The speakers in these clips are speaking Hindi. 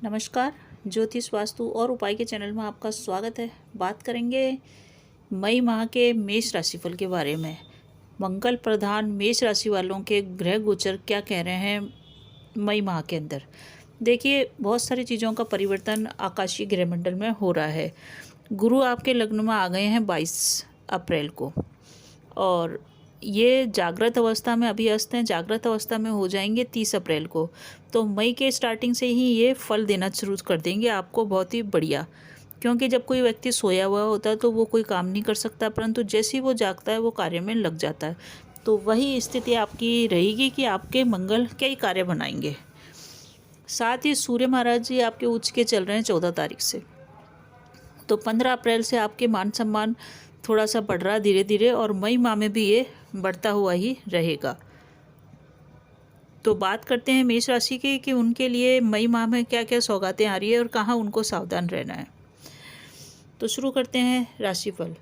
नमस्कार। ज्योतिष वास्तु और उपाय के चैनल में आपका स्वागत है। बात करेंगे मई माह के मेष राशिफल के बारे में। मंगल प्रधान मेष राशि वालों के ग्रह गोचर क्या कह रहे हैं मई माह के अंदर। देखिए, बहुत सारी चीज़ों का परिवर्तन आकाशीय ग्रहमंडल में हो रहा है। गुरु आपके लग्न में आ गए हैं 22 अप्रैल को, और ये जागृत अवस्था में अभी अस्त हैं, जागृत अवस्था में हो जाएंगे 30 अप्रैल को। तो मई के स्टार्टिंग से ही ये फल देना शुरू कर देंगे आपको, बहुत ही बढ़िया। क्योंकि जब कोई व्यक्ति सोया हुआ होता है तो वो कोई काम नहीं कर सकता, परंतु जैसे ही वो जागता है वो कार्य में लग जाता है। तो वही स्थिति आपकी रहेगी कि आपके मंगल कई कार्य बनाएंगे। साथ ही सूर्य महाराज जी आपके उच्च के चल रहे हैं 14 तारीख से। तो 15 अप्रैल से आपके मान सम्मान थोड़ा सा बढ़ रहा धीरे धीरे, और मई माह में भी ये बढ़ता हुआ ही रहेगा। तो बात करते हैं मेष राशि की कि उनके लिए मई माह में क्या क्या सौगातें आ रही है और कहाँ उनको सावधान रहना है। तो शुरू करते हैं राशिफल।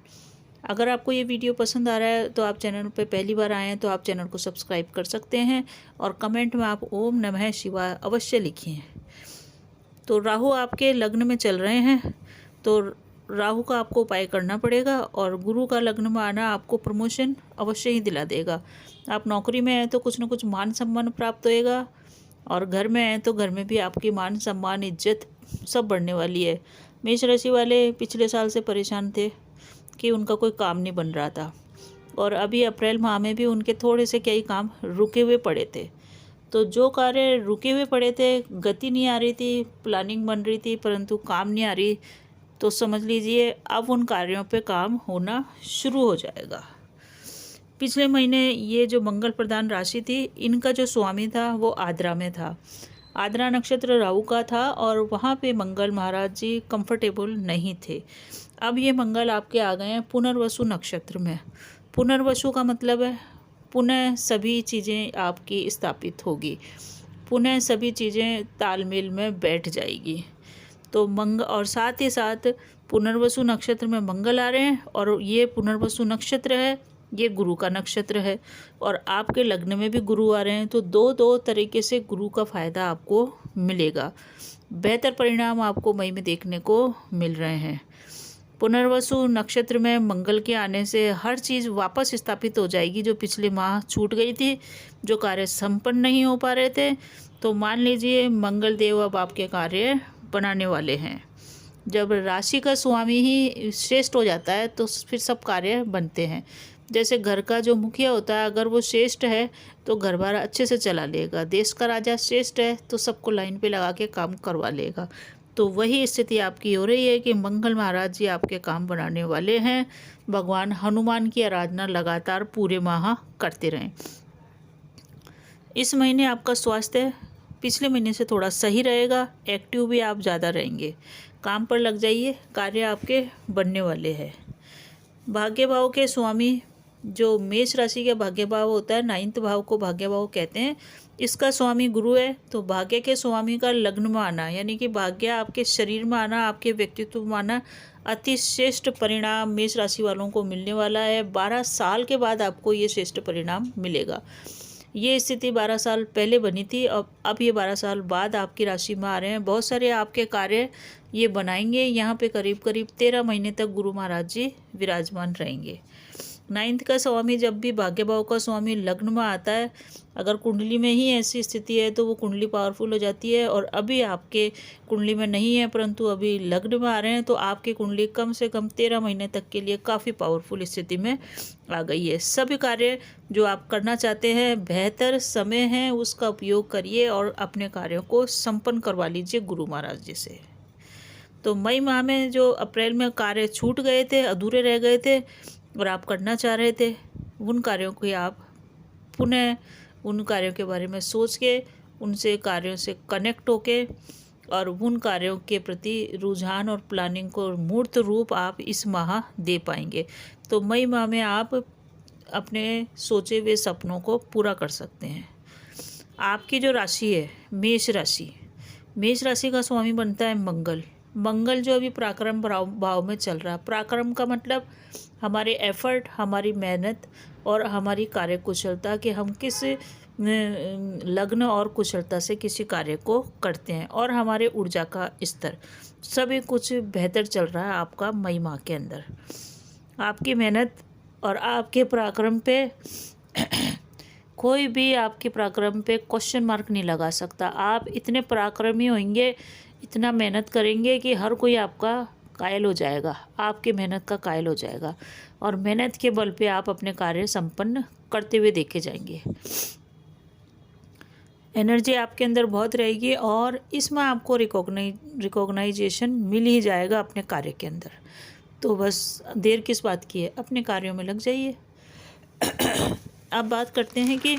अगर आपको ये वीडियो पसंद आ रहा है तो आप चैनल पर पहली बार आए हैं तो आप चैनल को सब्सक्राइब कर सकते हैं, और कमेंट में आप ओम नमः शिवाय अवश्य लिखिए। तो राहु आपके लग्न में चल रहे हैं, तो राहु का आपको उपाय करना पड़ेगा, और गुरु का लग्न में आना आपको प्रमोशन अवश्य ही दिला देगा। आप नौकरी में हैं तो कुछ न कुछ मान सम्मान प्राप्त होएगा, और घर में हैं तो घर में भी आपकी मान सम्मान इज्जत सब बढ़ने वाली है। मेष राशि वाले पिछले साल से परेशान थे कि उनका कोई काम नहीं बन रहा था, और अभी अप्रैल माह में भी उनके थोड़े से कई काम रुके हुए पड़े थे। तो जो कार्य रुके हुए पड़े थे, गति नहीं आ रही थी, प्लानिंग बन रही थी परंतु काम नहीं आ रही, तो समझ लीजिए अब उन कार्यों पे काम होना शुरू हो जाएगा। पिछले महीने ये जो मंगल प्रधान राशि थी, इनका जो स्वामी था वो आद्रा में था। आद्रा नक्षत्र राहु का था, और वहाँ पे मंगल महाराज जी कंफर्टेबल नहीं थे। अब ये मंगल आपके आ गए हैं पुनर्वसु नक्षत्र में। पुनर्वसु का मतलब है पुनः सभी चीज़ें आपकी स्थापित होगी, पुनः सभी चीज़ें तालमेल में बैठ जाएगी। तो और साथ ही साथ पुनर्वसु नक्षत्र में मंगल आ रहे हैं, और ये पुनर्वसु नक्षत्र है, ये गुरु का नक्षत्र है, और आपके लग्न में भी गुरु आ रहे हैं। तो दो तरीके से गुरु का फायदा आपको मिलेगा। बेहतर परिणाम आपको मई में देखने को मिल रहे हैं। पुनर्वसु नक्षत्र में मंगल के आने से हर चीज़ वापस स्थापित हो जाएगी जो पिछले माह छूट गई थी, जो कार्य संपन्न नहीं हो पा रहे थे। तो मान लीजिए मंगल देव अब आपके कार्य बनाने वाले हैं। जब राशि का स्वामी ही श्रेष्ठ हो जाता है तो फिर सब कार्य बनते हैं। जैसे घर का जो मुखिया होता है, अगर वो श्रेष्ठ है तो घर बार अच्छे से चला लेगा। देश का राजा श्रेष्ठ है तो सबको लाइन पे लगा के काम करवा लेगा। तो वही स्थिति आपकी हो रही है कि मंगल महाराज जी आपके काम बनाने वाले हैं। भगवान हनुमान की आराधना लगातार पूरे माह करते रहें। इस महीने आपका स्वास्थ्य पिछले महीने से थोड़ा सही रहेगा। एक्टिव भी आप ज़्यादा रहेंगे। काम पर लग जाइए, कार्य आपके बनने वाले हैं। भाग्य भाव के स्वामी जो मेष राशि का भाग्य भाव होता है, 9th भाव को भाग्य भाव कहते हैं, इसका स्वामी गुरु है। तो भाग्य के स्वामी का लग्न में आना, यानी कि भाग्य आपके शरीर में आना, आपके व्यक्तित्व में आना, अति श्रेष्ठ परिणाम मेष राशि वालों को मिलने वाला है। 12 साल के बाद आपको ये श्रेष्ठ परिणाम मिलेगा। ये स्थिति 12 साल पहले बनी थी, अब ये 12 साल बाद आपकी राशि में आ रहे हैं। बहुत सारे आपके कार्य ये बनाएंगे। यहाँ पे करीब करीब 13 महीने तक गुरु महाराज जी विराजमान रहेंगे। 9th का स्वामी जब भी भाग्य भाव का स्वामी लग्न में आता है, अगर कुंडली में ही ऐसी स्थिति है तो वो कुंडली पावरफुल हो जाती है। और अभी आपके कुंडली में नहीं है परंतु अभी लग्न में आ रहे हैं, तो आपकी कुंडली कम से कम 13 महीने तक के लिए काफ़ी पावरफुल स्थिति में आ गई है। सभी कार्य जो आप करना चाहते हैं, बेहतर समय है, उसका उपयोग करिए और अपने कार्यों को संपन्न करवा लीजिए गुरु महाराज जी से। तो मई माह में जो अप्रैल में कार्य छूट गए थे, अधूरे रह गए थे और आप करना चाह रहे थे, उन कार्यों को आप पुनः उन कार्यों के बारे में सोच के, उनसे कार्यों से कनेक्ट होके, और उन कार्यों के प्रति रुझान और प्लानिंग को मूर्त रूप आप इस माह दे पाएंगे। तो मई माह में आप अपने सोचे हुए सपनों को पूरा कर सकते हैं। आपकी जो राशि है मेष राशि, मेष राशि का स्वामी बनता है मंगल। मंगल जो अभी पराक्रम भाव में चल रहा है। पराक्रम का मतलब हमारे एफर्ट, हमारी मेहनत और हमारी कार्यकुशलता कि हम किस लग्न और कुशलता से किसी कार्य को करते हैं। और हमारे ऊर्जा का स्तर सभी कुछ बेहतर चल रहा है आपका मई माह के अंदर। आपकी मेहनत और आपके पराक्रम पे कोई भी आपके पराक्रम पे क्वेश्चन मार्क नहीं लगा सकता। आप इतने पराक्रमी होंगे, इतना मेहनत करेंगे कि हर कोई आपका कायल हो जाएगा, आपकी मेहनत का कायल हो जाएगा। और मेहनत के बल पे आप अपने कार्य संपन्न करते हुए देखे जाएंगे। एनर्जी आपके अंदर बहुत रहेगी और इसमें आपको रिकॉग्नाइजेशन मिल ही जाएगा अपने कार्य के अंदर। तो बस देर किस बात की है, अपने कार्यों में लग जाइए। अब बात करते हैं कि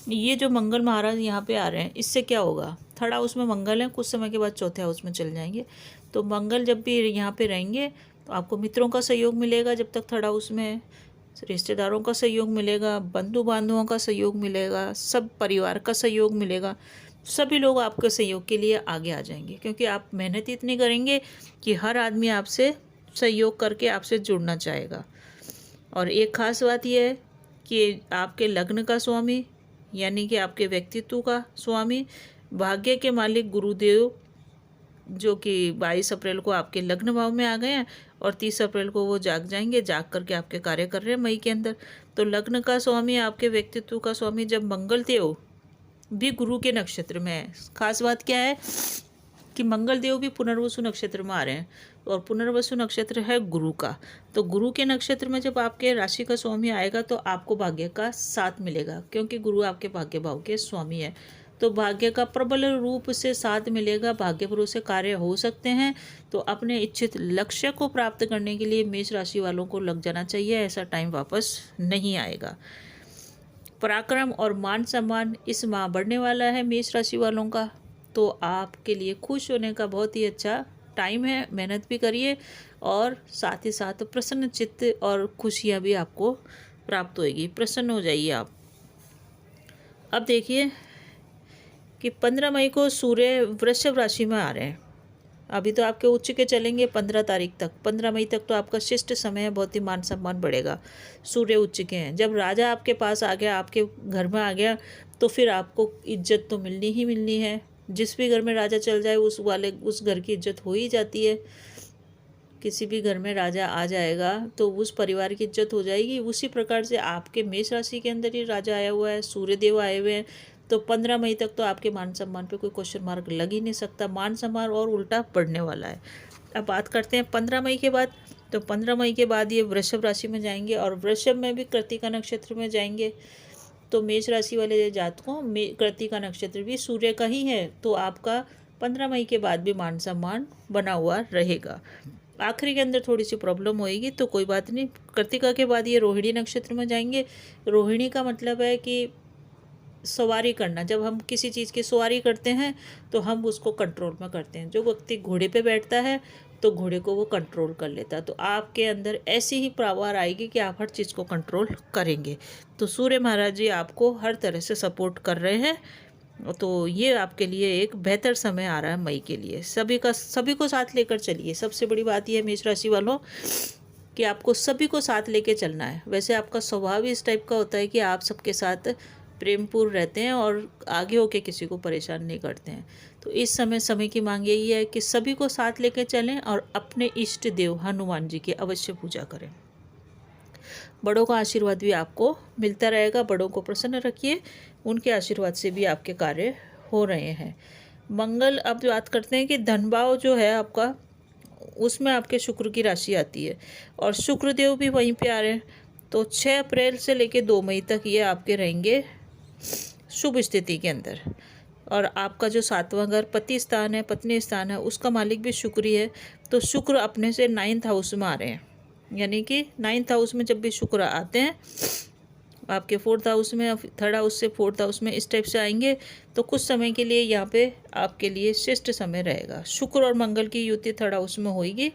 ये जो मंगल महाराज यहाँ पे आ रहे हैं, इससे क्या होगा। थर्ड हाउस में मंगल है, कुछ समय के बाद चौथे हाउस में चल जाएंगे। तो मंगल जब भी यहाँ पे रहेंगे तो आपको मित्रों का सहयोग मिलेगा जब तक थर्ड हाउस में है, रिश्तेदारों का सहयोग मिलेगा, बंधु बांधवों का सहयोग मिलेगा, सब परिवार का सहयोग मिलेगा। सभी लोग आपके सहयोग के लिए आगे आ जाएंगे, क्योंकि आप मेहनत इतनी करेंगे कि हर आदमी आपसे सहयोग करके आपसे जुड़ना चाहेगा। और एक ख़ास बात यह है कि आपके लग्न का स्वामी यानी कि आपके व्यक्तित्व का स्वामी, भाग्य के मालिक गुरुदेव, जो कि 22 अप्रैल को आपके लग्न भाव में आ गए हैं और 30 अप्रैल को वो जाग जाएंगे, जाग करके आपके कार्य कर रहे हैं मई के अंदर। तो लग्न का स्वामी, आपके व्यक्तित्व का स्वामी जब मंगल देव भी गुरु के नक्षत्र में है। खास बात क्या है कि मंगल देव भी पुनर्वसु नक्षत्र में आ रहे हैं और पुनर्वसु नक्षत्र है गुरु का। तो गुरु के नक्षत्र में जब आपके राशि का स्वामी आएगा तो आपको भाग्य का साथ मिलेगा, क्योंकि गुरु आपके भाग्य भाव के स्वामी है। तो भाग्य का प्रबल रूप से साथ मिलेगा, भाग्य भरोसे कार्य हो सकते हैं। तो अपने इच्छित लक्ष्य को प्राप्त करने के लिए मेष राशि वालों को लग जाना चाहिए, ऐसा टाइम वापस नहीं आएगा। पराक्रम और मान सम्मान इस माह बढ़ने वाला है मेष राशि वालों का। तो आपके लिए खुश होने का बहुत ही अच्छा टाइम है। मेहनत भी करिए और साथ ही साथ प्रसन्न चित्त और खुशियाँ भी आपको प्राप्त होएगी, प्रसन्न हो जाइए आप। अब देखिए कि 15 मई को सूर्य वृषभ राशि में आ रहे हैं। अभी तो आपके उच्च के चलेंगे 15 तारीख तक। 15 मई तक तो आपका शिष्ट समय है, बहुत ही मान सम्मान बढ़ेगा। सूर्य उच्च के हैं, जब राजा आपके पास आ गया, आपके घर में आ गया, तो फिर आपको इज्जत तो मिलनी ही मिलनी है। जिस भी घर में राजा चल जाए उस घर की इज्जत हो ही जाती है। किसी भी घर में राजा आ जाएगा तो उस परिवार की इज्जत हो जाएगी। उसी प्रकार से आपके मेष राशि के अंदर ही राजा आया हुआ है, सूर्य देव आए हुए हैं। तो 15 मई तक तो आपके मान सम्मान पे कोई क्वेश्चन मार्क लग ही नहीं सकता, मान सम्मान और उल्टा बढ़ने वाला है। अब बात करते हैं 15 मई के बाद। तो 15 मई के बाद ये वृषभ राशि में जाएंगे और वृषभ में भी कृत्तिका नक्षत्र में जाएंगे। तो मेष राशि वाले जातकों में कृत्तिका नक्षत्र भी सूर्य का ही है, तो आपका 15 मई के बाद भी मान सम्मान बना हुआ रहेगा। आखिरी के अंदर थोड़ी सी प्रॉब्लम होएगी, तो कोई बात नहीं। कृत्तिका के बाद ये रोहिणी नक्षत्र में जाएंगे। रोहिणी का मतलब है कि सवारी करना। जब हम किसी चीज़ की सवारी करते हैं तो हम उसको कंट्रोल में करते हैं। जो व्यक्ति घोड़े पे बैठता है तो घोड़े को वो कंट्रोल कर लेता है। तो आपके अंदर ऐसी ही पावर आएगी कि आप हर चीज़ को कंट्रोल करेंगे। तो सूर्य महाराज जी आपको हर तरह से सपोर्ट कर रहे हैं। तो ये आपके लिए एक बेहतर समय आ रहा है मई के लिए। सभी को साथ लेकर चलिए। सबसे बड़ी बात यह है मेष राशि वालों कि आपको सभी को साथ लेके चलना है। वैसे आपका स्वभाव ही इस टाइप का होता है कि आप सबके साथ प्रेमपूर्ण रहते हैं और आगे होके किसी को परेशान नहीं करते हैं। तो इस समय की मांग यही है कि सभी को साथ लेकर चलें और अपने इष्ट देव हनुमान जी की अवश्य पूजा करें। बड़ों का आशीर्वाद भी आपको मिलता रहेगा। बड़ों को प्रसन्न रखिए, उनके आशीर्वाद से भी आपके कार्य हो रहे हैं। मंगल, अब बात करते हैं कि धनभाव जो है आपका, उसमें आपके शुक्र की राशि आती है और शुक्रदेव भी वहीं पे आ रहे हैं। तो 6 अप्रैल से लेकर 2 मई तक ये आपके रहेंगे शुभ स्थिति के अंदर। और आपका जो 7वां घर पति स्थान है, पत्नी स्थान है, उसका मालिक भी शुक्र ही है। तो शुक्र अपने से 9th हाउस में आ रहे हैं, यानी कि 9th हाउस में जब भी शुक्र आते हैं आपके 4th हाउस में, 3rd हाउस से 4th हाउस में, इस टाइप से आएंगे तो कुछ समय के लिए यहाँ पे आपके लिए शिष्ट समय रहेगा। शुक्र और मंगल की युति 3rd हाउस में होगी।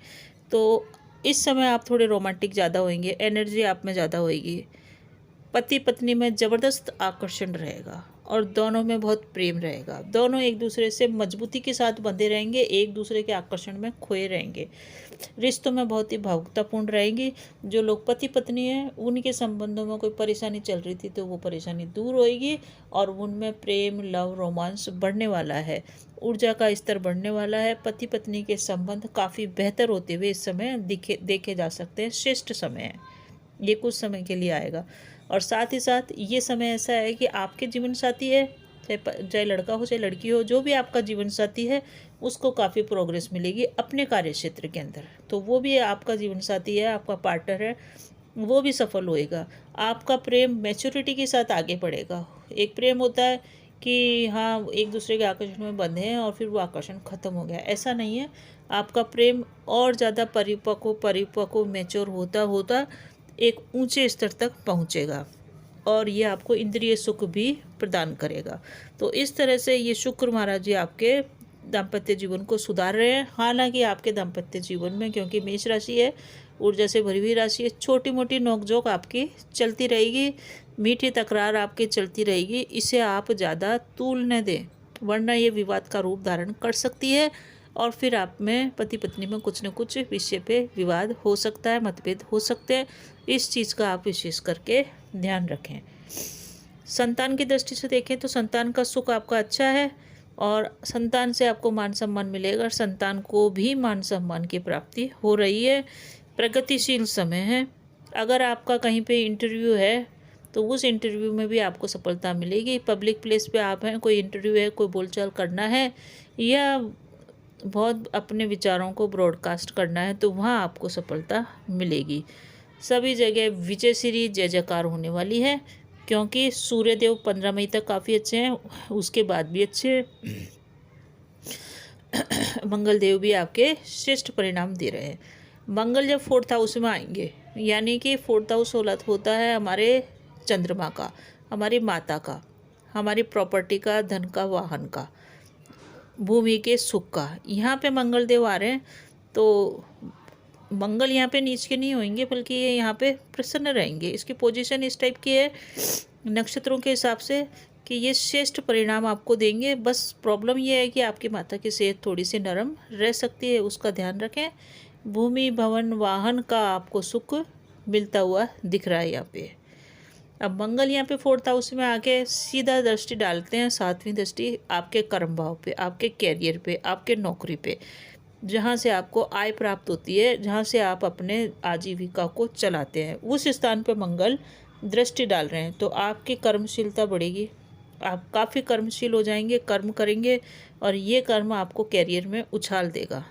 तो इस समय आप थोड़े रोमांटिक ज़्यादा होंगे, एनर्जी आप में ज़्यादा होगी, पति पत्नी में ज़बरदस्त आकर्षण रहेगा और दोनों में बहुत प्रेम रहेगा। दोनों एक दूसरे से मजबूती के साथ बंधे रहेंगे, एक दूसरे के आकर्षण में खोए रहेंगे। रिश्तों में बहुत ही भावुकतापूर्ण रहेंगी। जो लोग पति पत्नी हैं उनके संबंधों में कोई परेशानी चल रही थी तो वो परेशानी दूर होएगी और उनमें प्रेम, लव, रोमांस बढ़ने वाला है। ऊर्जा का स्तर बढ़ने वाला है। पति पत्नी के संबंध काफ़ी बेहतर होते हुए इस समय देखे जा सकते हैं। श्रेष्ठ समय है ये, कुछ समय के लिए आएगा। और साथ ही साथ ये समय ऐसा है कि आपके जीवन साथी है, चाहे लड़का हो चाहे लड़की हो, जो भी आपका जीवन साथी है उसको काफ़ी प्रोग्रेस मिलेगी अपने कार्य क्षेत्र के अंदर। तो वो भी आपका जीवन साथी है, आपका पार्टनर है, वो भी सफल होएगा। आपका प्रेम मैच्योरिटी के साथ आगे बढ़ेगा। एक प्रेम होता है कि हाँ एक दूसरे के आकर्षण में बंधे हैं और फिर वो आकर्षण खत्म हो गया, ऐसा नहीं है। आपका प्रेम और ज़्यादा परिपक्व मैच्योर होता होता एक ऊंचे स्तर तक पहुंचेगा और ये आपको इंद्रिय सुख भी प्रदान करेगा। तो इस तरह से ये शुक्र महाराज जी आपके दाम्पत्य जीवन को सुधार रहे हैं। हालांकि आपके दाम्पत्य जीवन में, क्योंकि मेष राशि है, ऊर्जा से भरी हुई राशि है, छोटी मोटी नोकझोंक आपकी चलती रहेगी, मीठी तकरार आपकी चलती रहेगी। इसे आप ज़्यादा तूल न दें, वरना ये विवाद का रूप धारण कर सकती है और फिर आप में पति पत्नी में कुछ न कुछ विषय पे विवाद हो सकता है, मतभेद हो सकते हैं। इस चीज़ का आप विशेष करके ध्यान रखें। संतान की दृष्टि से देखें तो संतान का सुख आपका अच्छा है और संतान से आपको मान सम्मान मिलेगा और संतान को भी मान सम्मान की प्राप्ति हो रही है। प्रगतिशील समय है। अगर आपका कहीं पे इंटरव्यू है तो उस इंटरव्यू में भी आपको सफलता मिलेगी। पब्लिक प्लेस पे आप हैं, कोई इंटरव्यू है, कोई बोलचाल करना है या बहुत अपने विचारों को ब्रॉडकास्ट करना है तो वहाँ आपको सफलता मिलेगी। सभी जगह विजय श्री जय जयकार होने वाली है, क्योंकि सूर्यदेव 15 मई तक काफ़ी अच्छे हैं, उसके बाद भी अच्छे मंगल देव भी आपके श्रेष्ठ परिणाम दे रहे हैं। मंगल जब 4th हाउस में आएंगे, यानी कि 4th हाउस होता है हमारे चंद्रमा का, हमारी माता का, हमारी प्रॉपर्टी का, धन का, वाहन का, भूमि के सुख का। यहाँ पे मंगल देव आ रहे हैं तो मंगल यहाँ पे नीच के नहीं होंगे, बल्कि ये यहाँ पे प्रसन्न रहेंगे। इसकी पोजीशन इस टाइप की है नक्षत्रों के हिसाब से कि ये श्रेष्ठ परिणाम आपको देंगे। बस प्रॉब्लम ये है कि आपकी माता की सेहत थोड़ी सी नरम रह सकती है, उसका ध्यान रखें। भूमि, भवन, वाहन का आपको सुख मिलता हुआ दिख रहा है यहाँ पे। अब मंगल यहाँ पे 4th हाउस में आके सीधा दृष्टि डालते हैं, 7वीं दृष्टि आपके कर्म भाव पे, आपके कैरियर पे, आपके नौकरी पे, जहाँ से आपको आय प्राप्त होती है, जहाँ से आप अपने आजीविका को चलाते हैं, उस स्थान पे मंगल दृष्टि डाल रहे हैं। तो आपकी कर्मशीलता बढ़ेगी, आप काफ़ी कर्मशील हो जाएंगे, कर्म करेंगे और ये कर्म आपको कैरियर में उछाल देगा।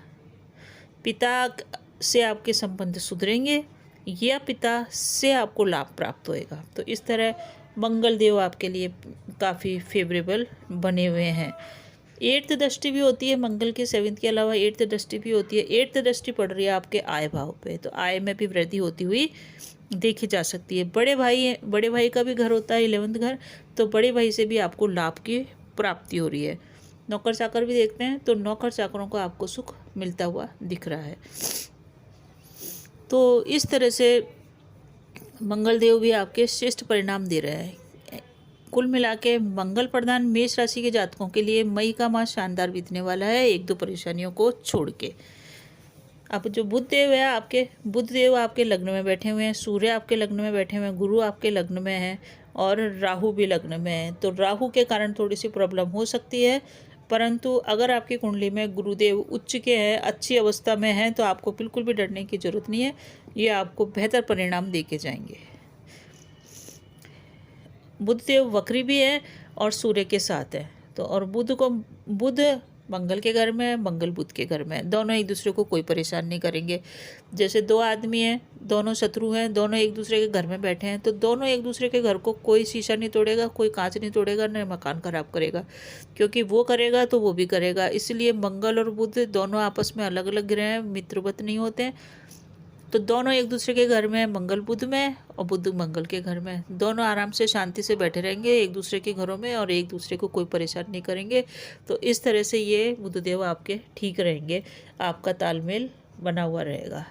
पिता से आपके संबंध सुधरेंगे या पिता से आपको लाभ प्राप्त होएगा। तो इस तरह मंगल देव आपके लिए काफ़ी फेवरेबल बने हुए हैं। 8th दृष्टि भी होती है मंगल के, 7th के अलावा 8th दृष्टि भी होती है। 8th दृष्टि पड़ रही है आपके आय भाव पे, तो आय में भी वृद्धि होती हुई देखी जा सकती है। बड़े भाई का भी घर होता है 11th घर, तो बड़े भाई से भी आपको लाभ की प्राप्ति हो रही है। नौकर चाकर भी देखते हैं तो नौकर चाकरों को आपको सुख मिलता हुआ दिख रहा है। तो इस तरह से मंगल देव भी आपके श्रेष्ठ परिणाम दे रहे हैं। कुल मिला के मंगल प्रधान मेष राशि के जातकों के लिए मई का मास शानदार बीतने वाला है, 1-2 परेशानियों को छोड़ के। अब जो बुध देव है आपके, बुध देव आपके लग्न में बैठे हुए हैं, सूर्य आपके लग्न में बैठे हुए हैं, गुरु आपके लग्न में है और राहु भी लग्न में है। तो राहु के कारण थोड़ी सी प्रॉब्लम हो सकती है, परंतु अगर आपकी कुंडली में गुरुदेव उच्च के हैं, अच्छी अवस्था में हैं, तो आपको बिल्कुल भी डरने की जरूरत नहीं है। ये आपको बेहतर परिणाम दे के जाएंगे। बुध देव वक्री भी है और सूर्य के साथ है, तो और बुध मंगल के घर में, मंगल बुध के घर में, दोनों एक दूसरे को कोई परेशान नहीं करेंगे। जैसे 2 आदमी हैं, दोनों शत्रु हैं, दोनों एक दूसरे के घर में बैठे हैं, तो दोनों एक दूसरे के घर को कोई शीशा नहीं तोड़ेगा, कोई कांच नहीं तोड़ेगा, न मकान खराब करेगा, क्योंकि वो करेगा तो वो भी करेगा। इसलिए मंगल और बुध दोनों आपस में अलग अलग ग्रह हैं, मित्रवत नहीं होते हैं। तो दोनों एक दूसरे के घर में, मंगल बुध में और बुध मंगल के घर में, दोनों आराम से शांति से बैठे रहेंगे एक दूसरे के घरों में और एक दूसरे को कोई परेशान नहीं करेंगे। तो इस तरह से ये बुधदेव आपके ठीक रहेंगे, आपका तालमेल बना हुआ रहेगा।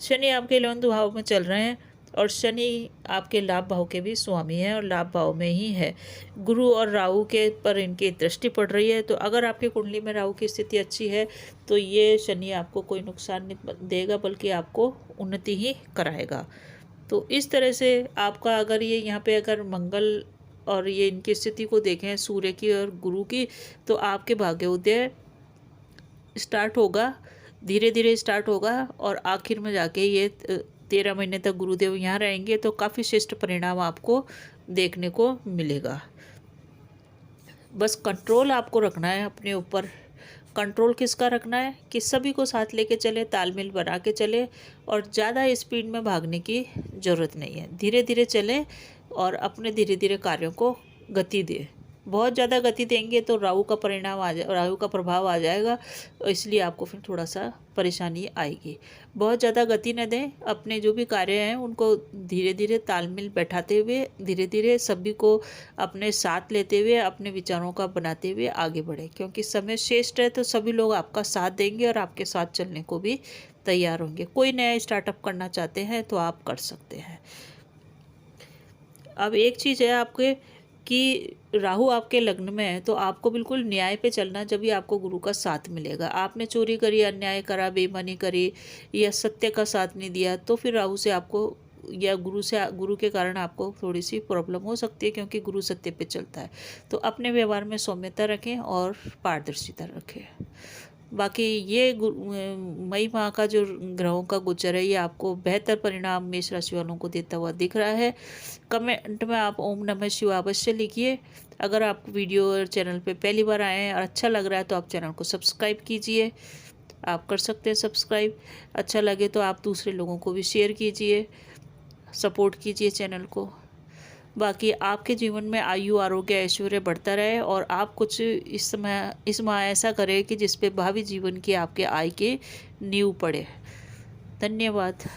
शनि आपके 11th भाव में चल रहे हैं, और शनि आपके लाभ भाव के भी स्वामी हैं और लाभ भाव में ही है। गुरु और राहु के पर इनकी दृष्टि पड़ रही है, तो अगर आपकी कुंडली में राहु की स्थिति अच्छी है तो ये शनि आपको कोई नुकसान नहीं देगा, बल्कि आपको उन्नति ही कराएगा। तो इस तरह से आपका अगर ये यहाँ पे अगर मंगल और ये इनकी स्थिति को देखें सूर्य की और गुरु की, तो आपके भाग्योदय स्टार्ट होगा, धीरे धीरे स्टार्ट होगा और आखिर में जाके ये 13 महीने तक गुरुदेव यहाँ रहेंगे, तो काफ़ी श्रेष्ठ परिणाम आपको देखने को मिलेगा। बस कंट्रोल आपको रखना है अपने ऊपर। कंट्रोल किसका रखना है कि सभी को साथ लेके चले, तालमेल बना के चले, और ज़्यादा स्पीड में भागने की ज़रूरत नहीं है। धीरे धीरे चलें और अपने धीरे धीरे कार्यों को गति दें। बहुत ज़्यादा गति देंगे तो राहु का परिणाम राहु का प्रभाव आ जाएगा, इसलिए आपको फिर थोड़ा सा परेशानी आएगी। बहुत ज़्यादा गति न दें, अपने जो भी कार्य हैं उनको धीरे धीरे तालमेल बैठाते हुए, धीरे धीरे सभी को अपने साथ लेते हुए, अपने विचारों का बनाते हुए आगे बढ़े, क्योंकि समय श्रेष्ठ है तो सभी लोग आपका साथ देंगे और आपके साथ चलने को भी तैयार होंगे। कोई नया स्टार्टअप करना चाहते हैं तो आप कर सकते हैं। अब एक चीज़ है आपके कि राहु आपके लग्न में है, तो आपको बिल्कुल न्याय पे चलना, जब भी आपको गुरु का साथ मिलेगा। आपने चोरी करी, अन्याय करा, बेईमानी करी या सत्य का साथ नहीं दिया, तो फिर राहु से आपको या गुरु के कारण आपको थोड़ी सी प्रॉब्लम हो सकती है, क्योंकि गुरु सत्य पे चलता है। तो अपने व्यवहार में सौम्यता रखें और पारदर्शिता रखें। बाकी ये मई माह का जो ग्रहों का गोचर है, ये आपको बेहतर परिणाम मेष राशि वालों को देता हुआ दिख रहा है। कमेंट में आप ओम नमः शिवाय अवश्य लिखिए। अगर आप वीडियो और चैनल पे पहली बार आए हैं और अच्छा लग रहा है तो आप चैनल को सब्सक्राइब कीजिए। आप कर सकते हैं सब्सक्राइब। अच्छा लगे तो आप दूसरे लोगों को भी शेयर कीजिए, सपोर्ट कीजिए चैनल को। बाकी आपके जीवन में आयु, आरोग्य, ऐश्वर्य बढ़ता रहे, और आप कुछ इस माह ऐसा करें कि जिस पे भावी जीवन की आपके आय के नींव पड़े। धन्यवाद।